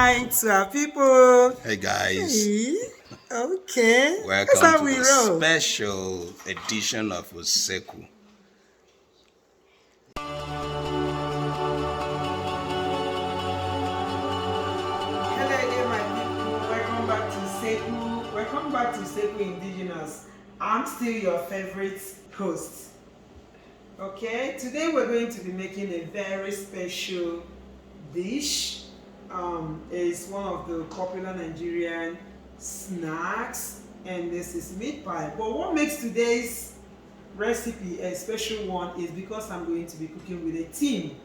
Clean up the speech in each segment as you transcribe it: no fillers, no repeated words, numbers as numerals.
hi to our people. Hey guys, Hey, okay. That's welcome how to we the roll. special edition of USEKWU. Hello again, my people. Welcome back to USEKWU. Welcome back to USEKWU Indigenous. I'm still your favorite host. Okay, today we're going to be making a very special dish. It's one of the popular Nigerian snacks, and this is meat pie. But what makes today's recipe a special one is because I'm going to be cooking with a team.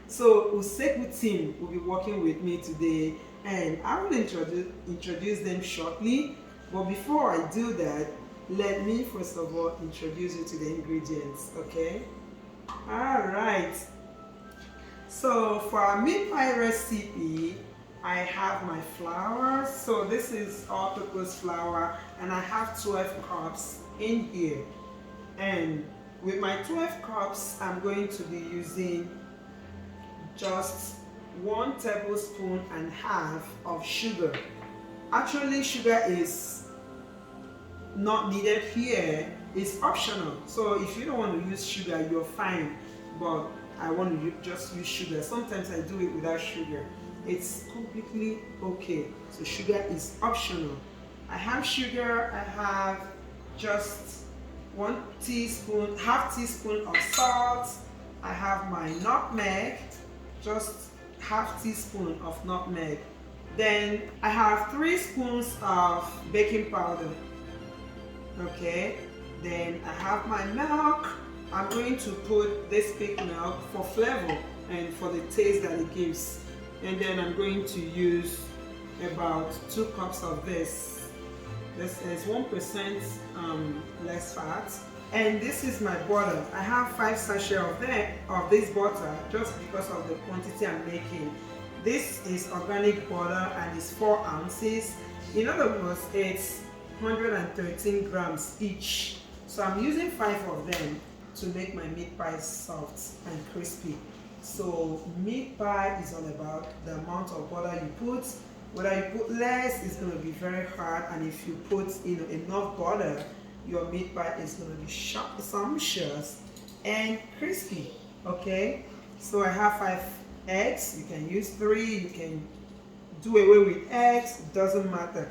So USEKWU team will be working with me today, and I will introduce them shortly. But before I do that, let me first of all introduce you to the ingredients, okay? All right. So for our meat pie recipe, I have my flour. So this is all-purpose flour, and I have 12 cups in here. And with my 12 cups, I'm going to be using just 1 tablespoon and half of sugar. Actually, sugar is not needed here. It's optional. So if you don't want to use sugar, you're fine. But I want to just use sugar. Sometimes I do it without sugar. It's completely okay. So sugar is optional. I have sugar. I have just 1 teaspoon, half teaspoon of salt. I have my nutmeg, just half teaspoon of nutmeg. Then I have 3 spoons of baking powder. Okay, then I have my milk. I'm going to put this pig milk for flavor and for the taste that it gives. And then I'm going to use about 2 cups of this. This is 1% less fat. And this is my butter. I have 5 sachets of this butter just because of the quantity I'm making. This is organic butter and it's 4 ounces. In other words, it's 113 grams each. So I'm using 5 of them to make my meat pie soft and crispy. So meat pie is all about the amount of butter you put. Whether you put less, it's going to be very hard, and if you put enough butter, your meat pie is going to be sumptuous and crispy. Okay, so I have 5 eggs. You can use 3. You can do away with eggs. It doesn't matter.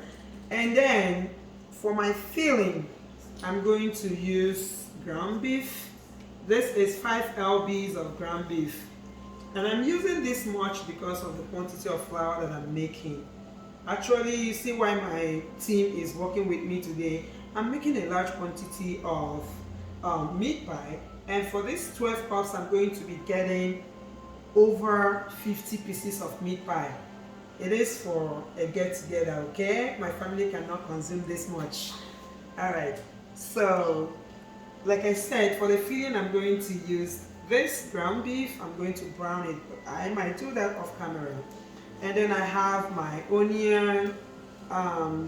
And then for my filling, I'm going to use ground beef. This is 5 lbs of ground beef. And I'm using this much because of the quantity of flour that I'm making. Actually, you see why my team is working with me today. I'm making a large quantity of meat pie. And for these 12 cups, I'm going to be getting over 50 pieces of meat pie. It is for a get-together, okay? My family cannot consume this much. All right. So, like I said, for the filling, I'm going to use this ground beef. I'm going to brown it. I might do that off camera. And then I have my onion,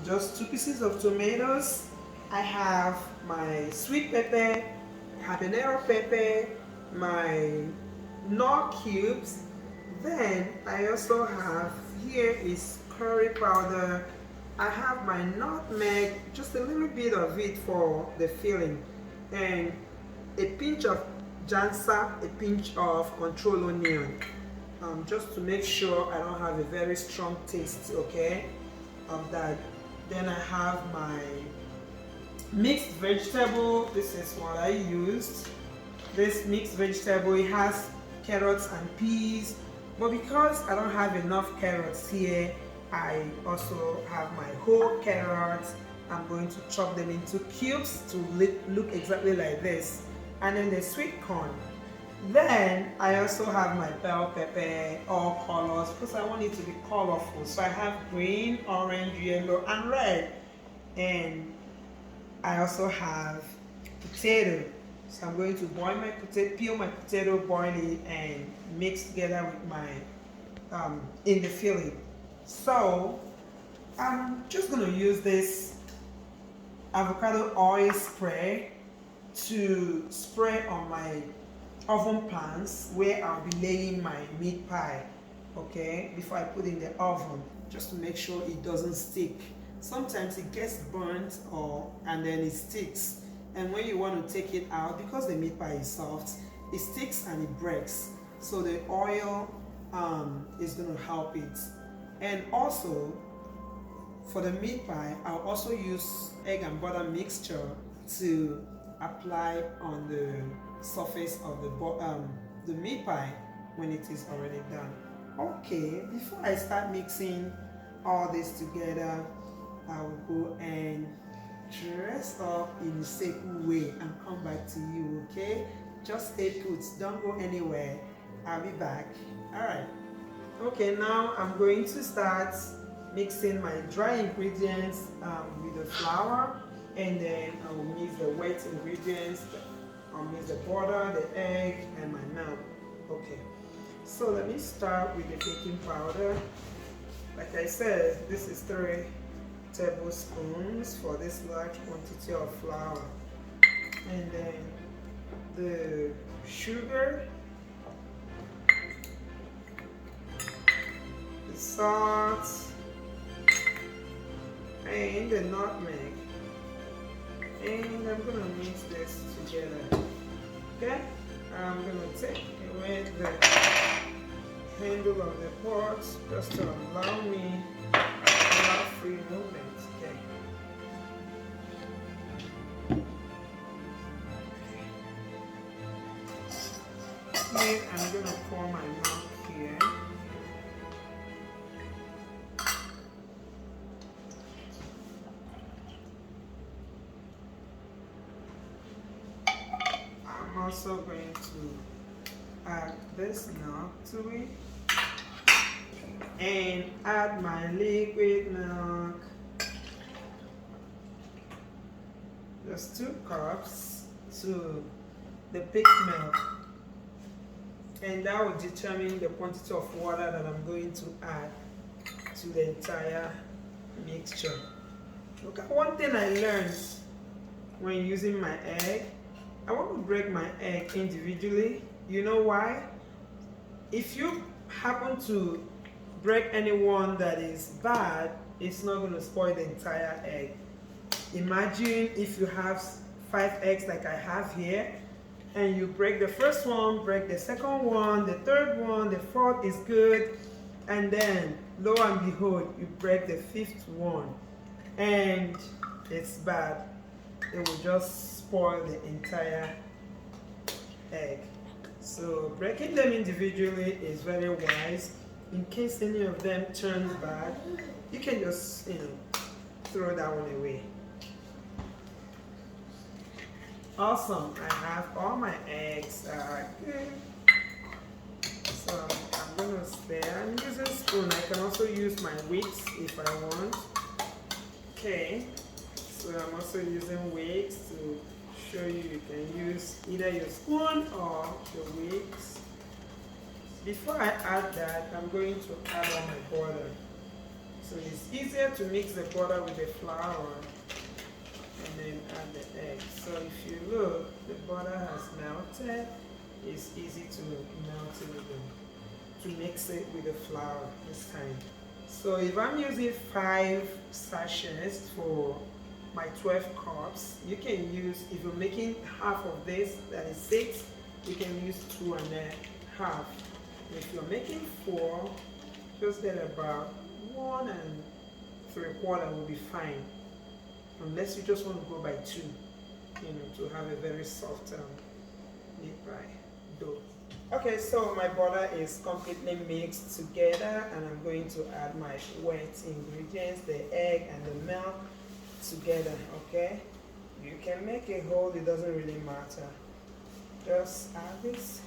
just 2 pieces of tomatoes. I have my sweet pepper, habanero pepper, my nor cubes. Then I also have, here is curry powder. I have my nutmeg, just a little bit of it for the filling, and a pinch of jansa, a pinch of control onion, just to make sure I don't have a very strong taste, okay, of that. Then I have my mixed vegetable. This is what I used. This mixed vegetable, it has carrots and peas, but because I don't have enough carrots here, I also have my whole carrots. I'm going to chop them into cubes to look exactly like this. And then the sweet corn. Then I also have my bell pepper, all colors, because I want it to be colorful. So I have green, orange, yellow, and red. And I also have potato. So I'm going to boil my potato, peel my potato, boil it, and mix together with my in the filling. So I'm just going to use this avocado oil spray to spray on my oven pans where I'll be laying my meat pie, okay, before I put in the oven. just to make sure it doesn't stick. Sometimes it gets burnt and then it sticks, and when you want to take it out, because the meat pie is soft, it sticks and it breaks. So the oil is going to help it. And also for the meat pie, I'll also use egg and butter mixture to apply on the surface of the meat pie when it is already done. Okay, before I start mixing all this together, I will go and dress up in the USEKWU way and come back to you, okay? Just stay put, don't go anywhere. I'll be back. Alright. Okay, now I'm going to start mixing my dry ingredients with the flour, and then I will mix the wet ingredients. I'll mix the butter, the egg, and my milk. Okay, so let me start with the baking powder. Like I said, this is 3 tablespoons for this large quantity of flour. And then the sugar, the salt, and the nutmeg. And I'm gonna mix this together. Okay? I'm gonna take away the handle of the pot just to allow free movement. Okay. Then I'm gonna pour my milk here. I'm also going to add this milk to it and add my liquid milk, just 2 cups to the peak milk, and that will determine the quantity of water that I'm going to add to the entire mixture. Okay, one thing I learned when using my egg, I want to break my egg individually. You know why? If you happen to break any one that is bad, it's not going to spoil the entire egg. Imagine if you have 5 eggs like I have here, and you break the first one, break the second one, the third one, the fourth is good, and then lo and behold, you break the 5th one, and it's bad. It will just spoil the entire egg. So breaking them individually is very wise. In case any of them turns bad, you can just, throw that one away. Awesome, I have all my eggs good. So I'm gonna spare. I'm using a spoon. I can also use my wicks if I want. Okay, so I'm also using wicks to show you can use either your spoon or your wicks. Before I add that, I'm going to add all my butter. So it's easier to mix the butter with the flour and then add the egg. So if you look, the butter has melted. It's easy to melt it to mix it with the flour this time. So if I'm using 5 sachets for my 12 cups, you can use, if you're making half of this, that is 6, you can use 2 1/2. If you're making 4, just get about 1 3/4 will be fine. Unless you just want to go by 2, to have a very soft meat pie dough. Okay, so my butter is completely mixed together, and I'm going to add my wet ingredients, the egg and the milk together. Okay, you can make a hole, it doesn't really matter. Just add this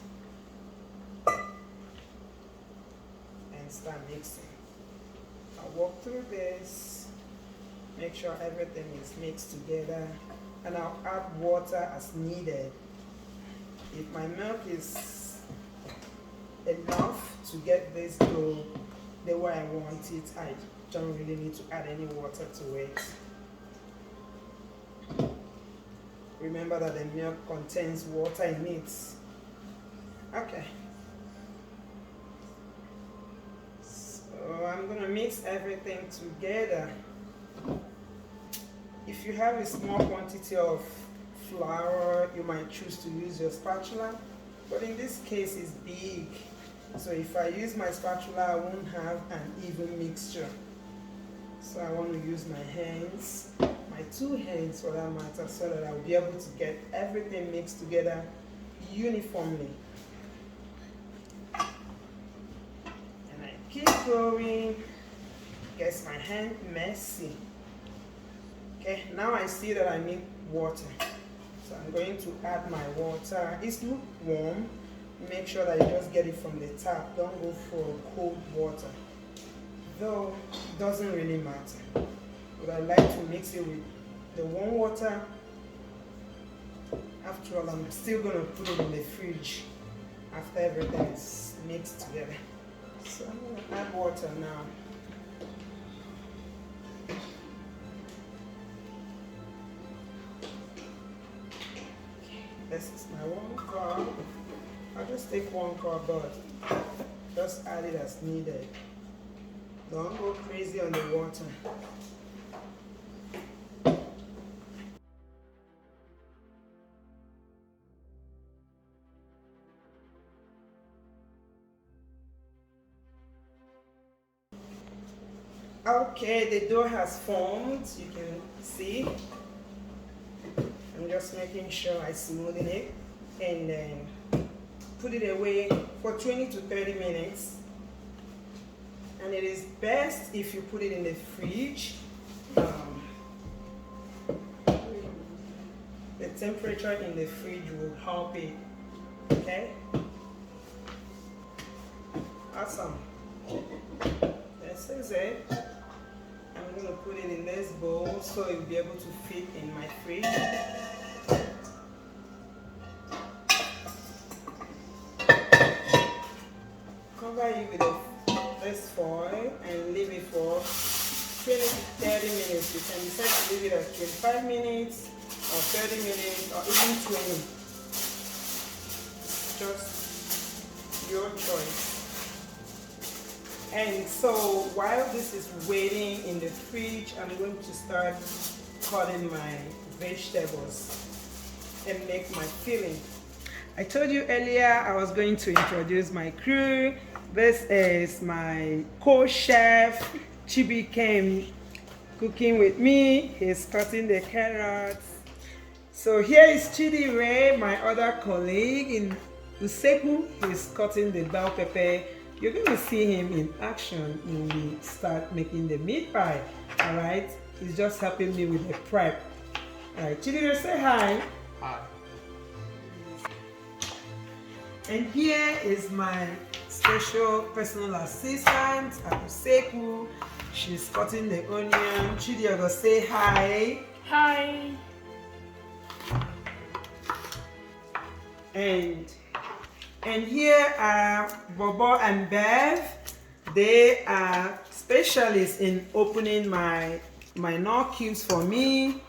and start mixing. I'll walk through this, make sure everything is mixed together, and I'll add water as needed. If my milk is enough to get this dough the way I want it, I don't really need to add any water to it. Remember that the milk contains water in it. Okay. So I'm gonna mix everything together. If you have a small quantity of flour, you might choose to use your spatula, but in this case it's big, so if I use my spatula I won't have an even mixture. So I want to use my hands, my two hands for that matter, so that I'll be able to get everything mixed together uniformly. And I keep going. Gets my hand messy. Okay, now I see that I need water. So I'm going to add my water. It's lukewarm. Make sure that you just get it from the tap. Don't go for cold water. Though it doesn't really matter. But I like to mix it with the warm water. After all, I'm still going to put it in the fridge after everything is mixed together. So I'm going to add water now. This is my 1 cup. I'll just take 1 cup, but just add it as needed. Don't go crazy on the water. Okay, the dough has formed, you can see. I'm just making sure I smoothen it and then put it away for 20 to 30 minutes. And it is best if you put it in the fridge. The temperature in the fridge will help it. Okay? Awesome. This is it. I'm going to put it in this bowl so it will be able to fit in my fridge. Cover it with this foil and leave it for 20 to 30 minutes. You can decide to leave it at 25 minutes or 30 minutes or even 20. It's just your choice. And so while this is waiting in the fridge, I'm going to start cutting my vegetables and make my filling. I told you earlier I was going to introduce my crew. This is my co-chef. Chibi came cooking with me. He's cutting the carrots. So here is Chidi Ray, my other colleague in USEKWU. He's cutting the bell pepper. You're going to see him in action when we start making the meat pie. All right? He's just helping me with the prep. All right, Chidi, say hi. Hi. And here is my special personal assistant at USEKWU. She's cutting the onion. Chidi, you're going to say hi. Hi. And here are Bobo and Bev. They are specialists in opening my nut cubes for me.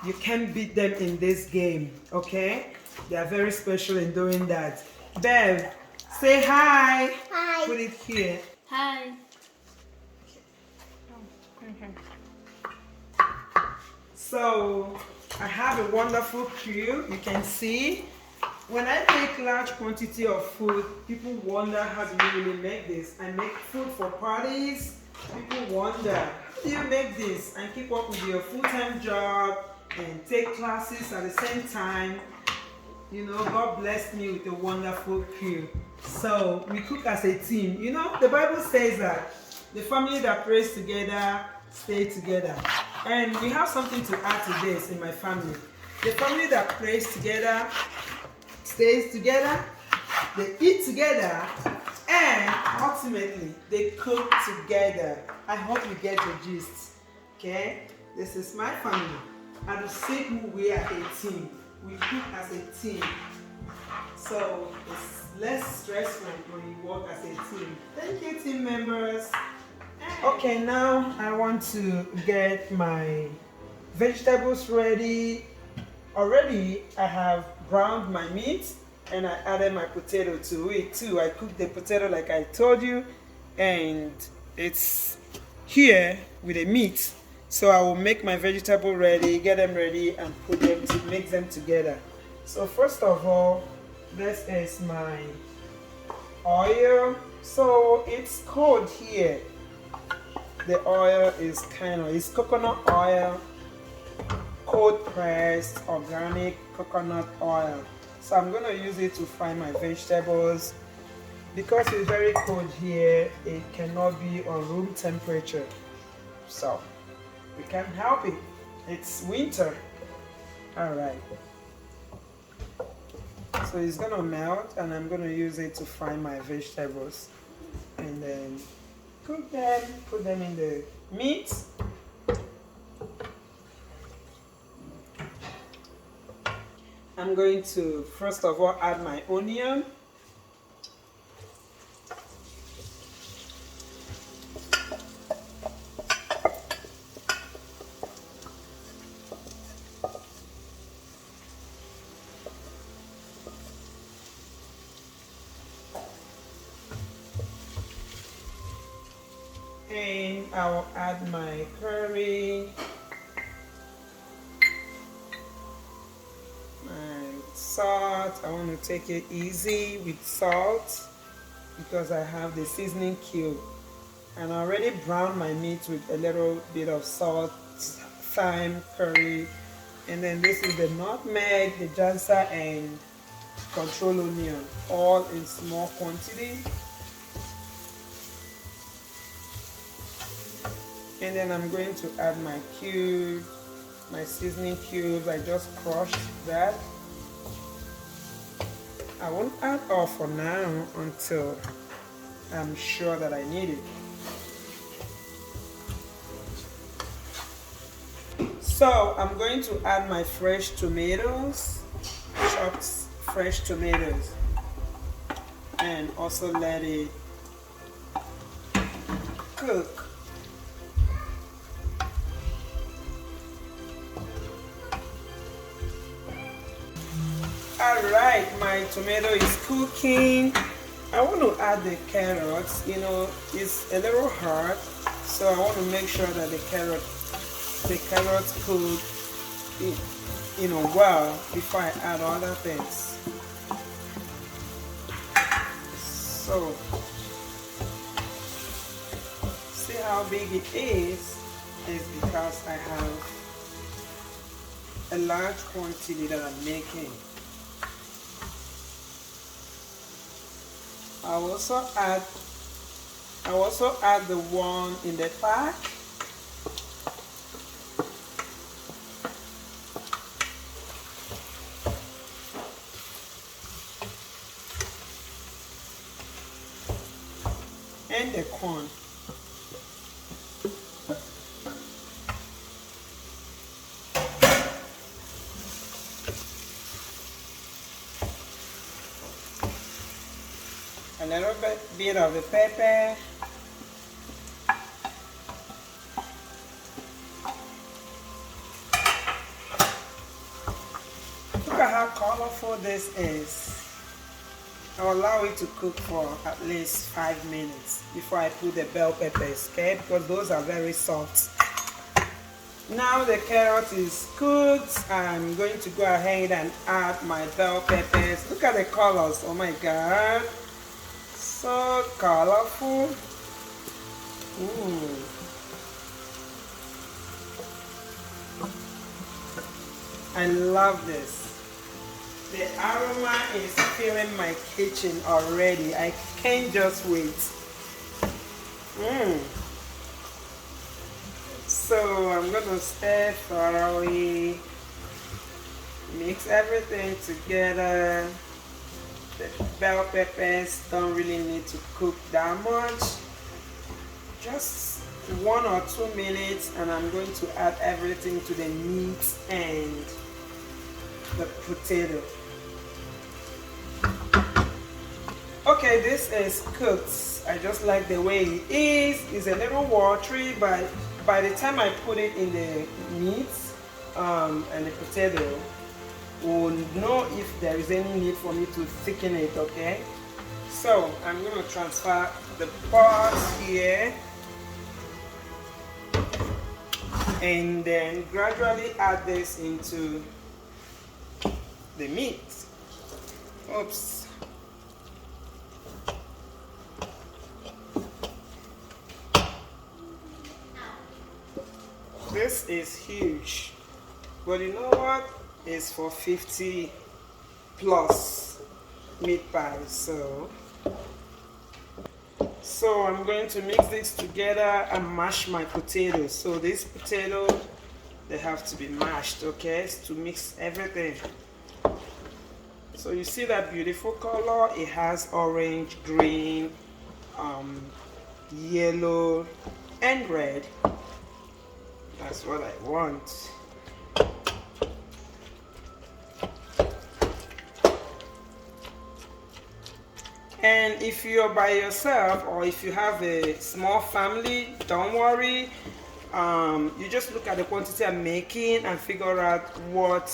You can't beat them in this game, okay? They are very special in doing that. Bev, say hi. Hi. Put it here. Hi. So I have a wonderful crew. You can see when I make large quantity of food, people wonder, how do you really make this? I make food for parties. People wonder, how do you make this and keep up with your full-time job and take classes at the same time? You know, God blessed me with a wonderful crew. So we cook as a team. You know, the Bible says that the family that prays together stay together. And we have something to add to this in my family. The family that prays together stays together, they eat together, and ultimately they cook together. I hope you get the gist. Okay? This is my family. At USEKWU, we are a team. We cook as a team. So it's less stressful when you work as a team. Thank you, team members. Okay, now I want to get my vegetables ready. Already I have browned my meat and I added my potato to it too. I cooked the potato like I told you, and it's here with the meat. So I will make my vegetable ready, get them ready, and put them to mix them together. So first of all, this is my oil. So it's cold here. The oil is it's coconut oil, cold pressed organic coconut oil. So I'm gonna use it to fry my vegetables. Because it's very cold here, it cannot be on room temperature. So we can't help it. It's winter. Alright. So it's gonna melt and I'm gonna use it to fry my vegetables. And then cook them, put them in the meat. I'm going to first of all add my onion. And I will add my curry, and salt. I want to take it easy with salt because I have the seasoning cube. And I already browned my meat with a little bit of salt, thyme, curry. And then this is the nutmeg, the jansa, and control onion, all in small quantity. And then I'm going to add my cube, my seasoning cubes. I just crushed that. I won't add all for now until I'm sure that I need it. So I'm going to add my fresh tomatoes, chopped fresh tomatoes, and also let it cook. Alright, my tomato is cooking. I want to add the carrots. You know, it's a little hard, so I want to make sure that the carrots cook, you know, well before I add other things. So, see how big it is because I have a large quantity that I'm making. I also add the one in the pack. And the corn. A little bit of the pepper. Look at how colorful this is. I'll allow it to cook for at least 5 minutes before I put the bell peppers, okay? Because those are very soft. Now the carrot is cooked. I'm going to go ahead and add my bell peppers. Look at the colors. Oh my God. So colorful. Ooh. I love this. The aroma is filling my kitchen already. I can't just wait. So I'm gonna stir thoroughly, mix everything together. The bell peppers don't really need to cook that much. Just 1 or 2 minutes, and I'm going to add everything to the meat and the potato. Okay, this is cooked. I just like the way it is. It's a little watery, but by the time I put it in the meat and the potato, we'll know if there is any need for me to thicken it, okay? So I'm going to transfer the pot here. and then gradually add this into the meat. Oops. This is huge, but you know what? It's for 50 plus meat pies. So I'm going to mix this together and mash my potatoes. So these potatoes, they have to be mashed, okay, to mix everything. So you see that beautiful color? It has orange, green, yellow, and red. That's what I want. And if you're by yourself or if you have a small family, don't worry. You just look at the quantity I'm making and figure out what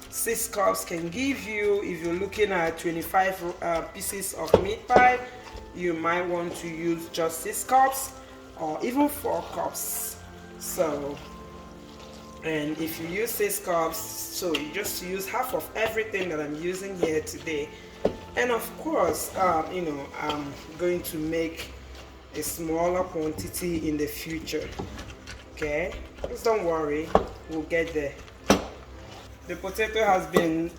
6 cups can give you. If you're looking at 25 pieces of meat pie, you might want to use just 6 cups or even 4 cups. So, and if you use 6 cups, so you just use half of everything that I'm using here today. And of course, you know, I'm going to make a smaller quantity in the future. Okay, just don't worry, we'll get there. The potato has been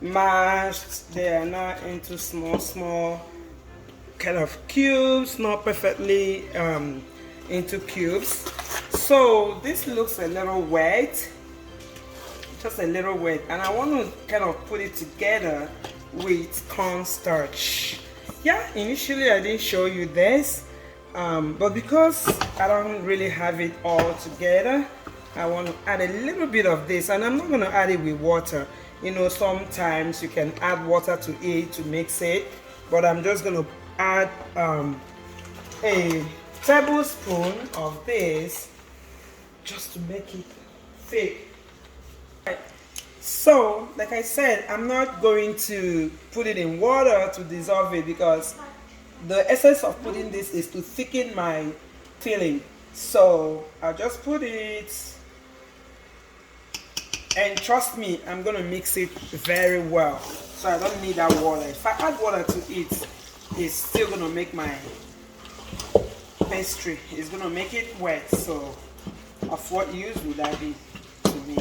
mashed. They are now into small kind of cubes, not perfectly into cubes. So this looks a little wet, just a little wet, and I want to kind of put it together with cornstarch. Yeah, initially I didn't show you this, but because I don't really have it all together, I want to add a little bit of this, and I'm not going to add it with water. You know, sometimes you can add water to it to mix it, but I'm just going to add a tablespoon of this just to make it thick. So, like I said, I'm not going to put it in water to dissolve it because the essence of putting this is to thicken my filling. So, I'll just put it, and trust me, I'm going to mix it very well. So, I don't need that water. If I add water to it, it's still going to make my pastry. It's going to make it wet. So, of what use would that be to me?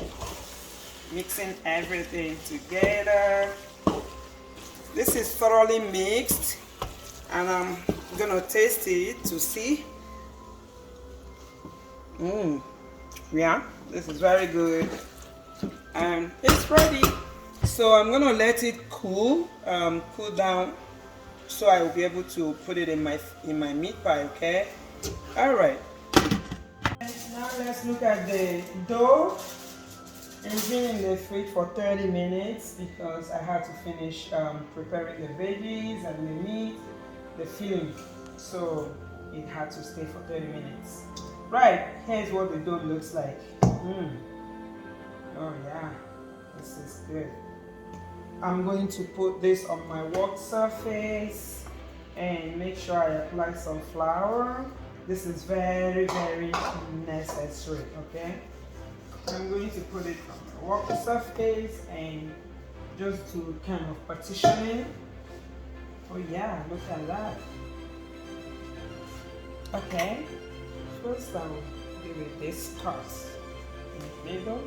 Mixing everything together. This is thoroughly mixed, and I'm gonna taste it to see. Yeah, this is very good, and it's ready. So I'm gonna let it cool down, so I will be able to put it in my meat pie. Okay. All right. Now let's look at the dough. It's been in the fridge for 30 minutes because I had to finish preparing the veggies and the meat, the filling. So it had to stay for 30 minutes. Right, here's what the dough looks like. Oh yeah, this is good. I'm going to put this on my work surface and make sure I apply some flour. This is very necessary, okay? I'm going to put it on my work surface and just to kind of partition it. Oh yeah, look at that. Okay, first I'll give it this cut in the middle,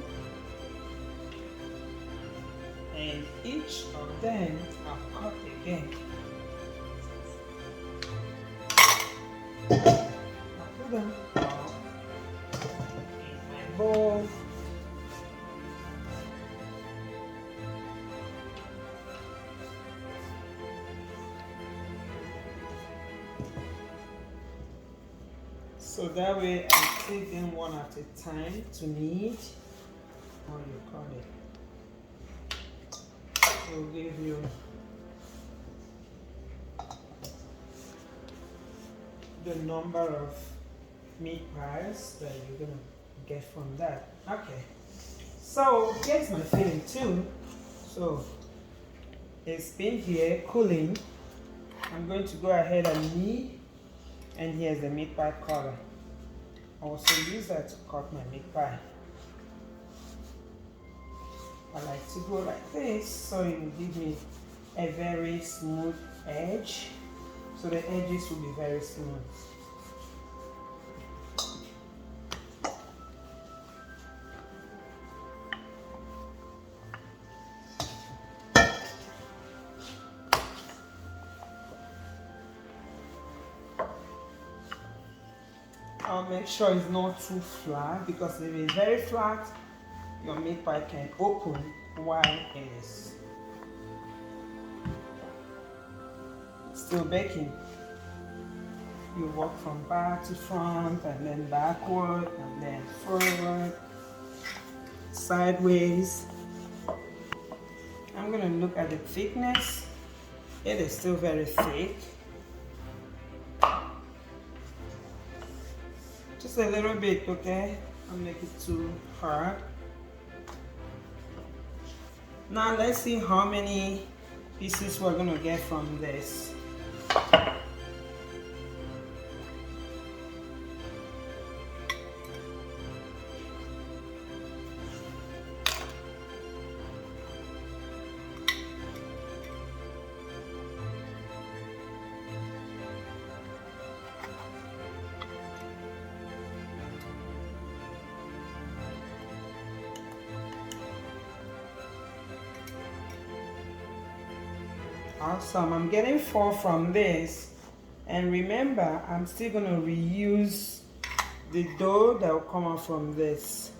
and each of them I'll cut again. I'll put them all in my bowl. So that way I take them one at a time to knead. What do you call it? It will give you the number of meat pies that you're gonna get from that. Okay. So here's my filling too. So it's been here cooling. I'm going to go ahead and knead, and here's the meat pie cutter. I also use that to cut my meat pie. I like to go like this so it will give me a very smooth edge. So the edges will be very smooth. I'll make sure it's not too flat, because if it's very flat, your meat pie can open while it is still baking. You walk from back to front, and then backward, and then forward, sideways. I'm gonna look at the thickness. It is still very thick. Just a little bit, okay? Don't make it too hard. Now let's see how many pieces we're gonna get from this. Awesome, I'm getting 4 from this. And remember, I'm still going to reuse the dough that will come out from this.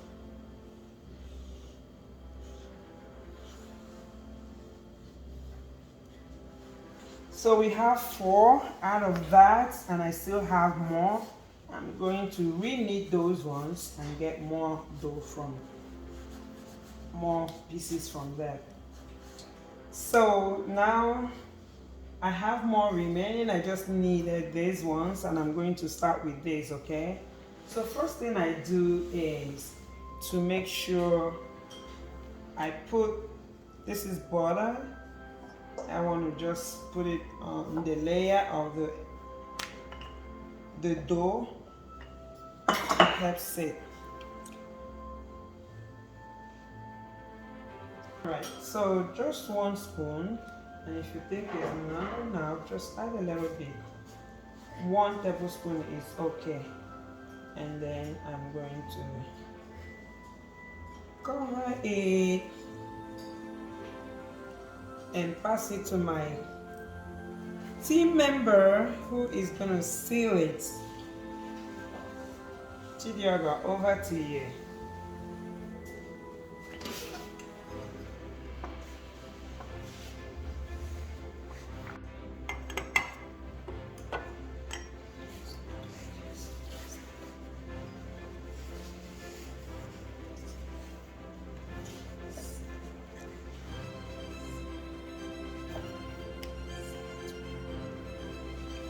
So we have 4 out of that, and I still have more. I'm going to re-knead those ones and get more dough from, more pieces from that. So now I have more remaining. I just needed these ones, and I'm going to start with this, okay? So first thing I do is to make sure I put, this is butter. I want to just put it on the layer of the dough. It helps it. Right, so just 1 spoon, and if you think it's not enough, just add a little bit. 1 tablespoon is okay. And then I'm going to cover it and pass it to my team member who is going to seal it. Chidioga, over to you.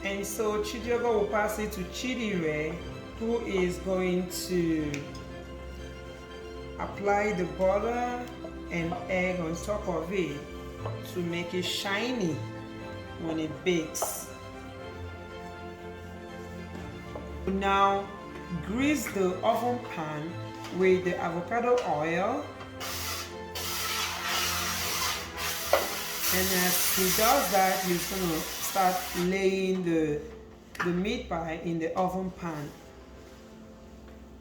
And so Chidioga will pass it to Chidire, who is going to apply the butter and egg on top of it to make it shiny when it bakes. Now grease the oven pan with the avocado oil, and as he does that, he's going to start laying the meat pie in the oven pan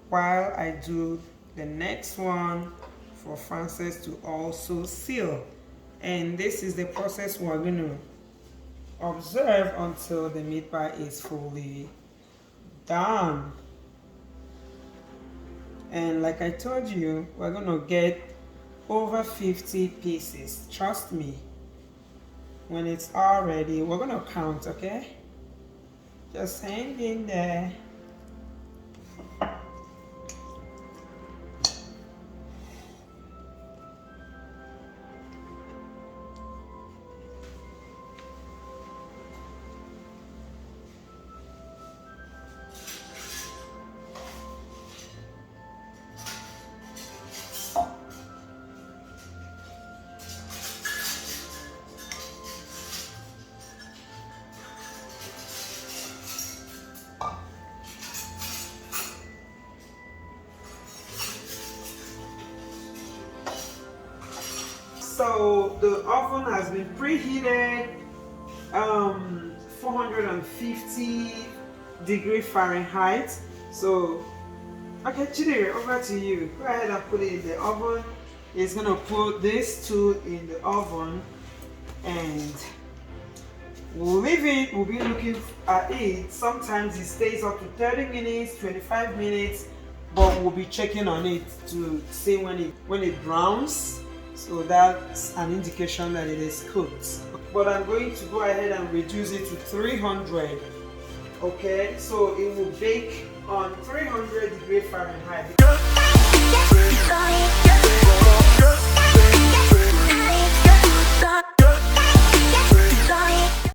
while I do the next one for Frances to also seal. And this is the process we're going to observe until the meat pie is fully done. And like I told you, we're going to get over 50 pieces. Trust me. When it's all ready, we're going to count, okay? Just hang in there. So the oven has been preheated, 450 Fahrenheit. So, okay, Chidere, over to you. Go ahead and put it in the oven. It's gonna put this two in the oven, and we'll leave it. We'll be looking at it. Sometimes it stays up to 30 minutes, 25 minutes, but we'll be checking on it to see when it browns. So that's an indication that it is cooked. But I'm going to go ahead and reduce it to 300. Okay, so it will bake on 300 degrees Fahrenheit.